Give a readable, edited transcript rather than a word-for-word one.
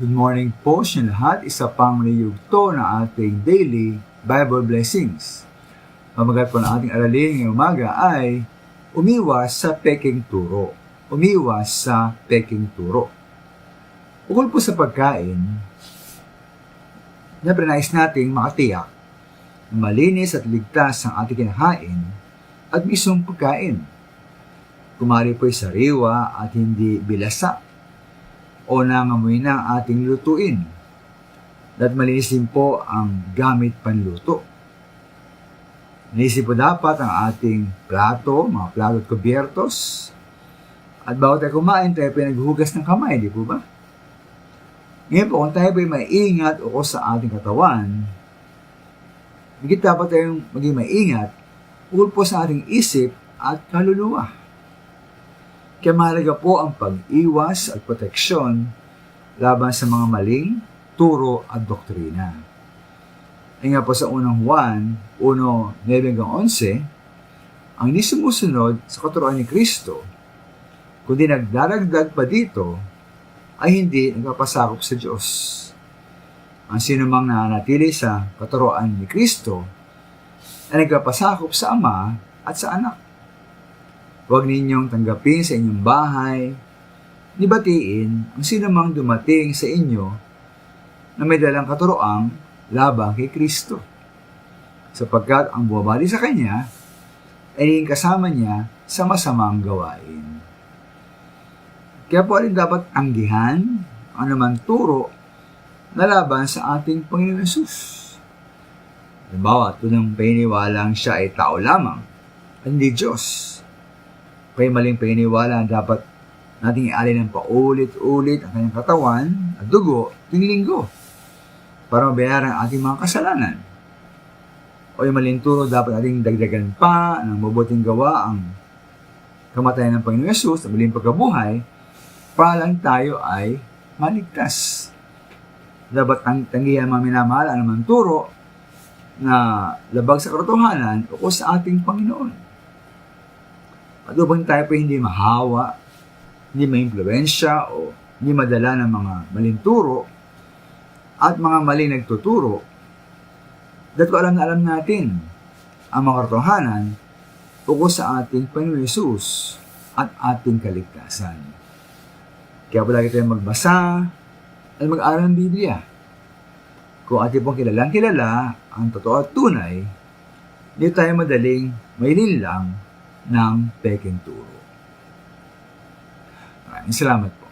Good morning po sa lahat. Isa pang niyugto na ating daily Bible blessings. Pamagat po ng ating aralin ngayong umaga ay umiwas sa peking turo. Umiwas sa peking turo. Ukol po sa pagkain, nais nating makatiyak na malinis at ligtas ang ating kinakain at mismong pagkain. Kumari po'y sariwa at hindi bilasa o nangamoy na ang ating lutuin. At malinis din po ang gamit panluto. Malinis po dapat ang ating plato, mga plato at kubyertos. At bago tayo kumain, tayo po naghuhugas ng kamay, di po ba? Ngayon po, kung tayo po maingat o sa ating katawan, higit dapat tayong maging maingat ukol po sa ating isip at kaluluwa. Kaya mahalaga po ang pag-iwas at proteksyon laban sa mga maling turo at doktrina. Ay nga po sa unang Juan 1:9-11, ang hindi sumusunod sa katuruan ni Kristo, kundi nagdaragdag pa dito, ay hindi nagpapasakop sa Diyos. Ang sinumang nananatili sa katuruan ni Kristo ay nagpapasakop sa Ama at sa Anak. Huwag ninyong tanggapin sa inyong bahay, nibatiin ang sinumang dumating sa inyo na may dalang katuroang labang kay Kristo. Sapagkat ang bumabali sa Kanya ay naging kasama niya sa masamang gawain. Kaya po rin dapat tanggihan ang anumang turo na laban sa ating Panginoon Hesus. Halimbawa, tunang paniniwalang siya ay tao lamang, hindi Diyos. Kaya maling paniniwala dapat nating ialin ng paulit-ulit ang kanyang katawan at dugo tuwing linggo para mabayaran ang ating mga kasalanan. O yung maling turo dapat nating dagdagan pa ng mabuting gawa ang kamatayan ng Panginoon Hesus at maling pagkabuhay para lang tayo ay maligtas. Dapat tanggihan mga minamahal ang naman turo na labag sa katotohanan o sa ating Panginoon. At upang tayo po hindi mahawa, hindi ma-impluensya o hindi madala ng mga maling turo at mga maling nagtuturo, dapat alam na alam natin ang mga katotohanan ukol sa ating Panginoon Hesus at ating kaligtasan. Kaya po lagi tayong magbasa at mag-aral ng Biblia. Kung ating pong kilalang kilala ang totoo at tunay, hindi tayo madaling mailin lang ng peking turo. Maraming salamat po.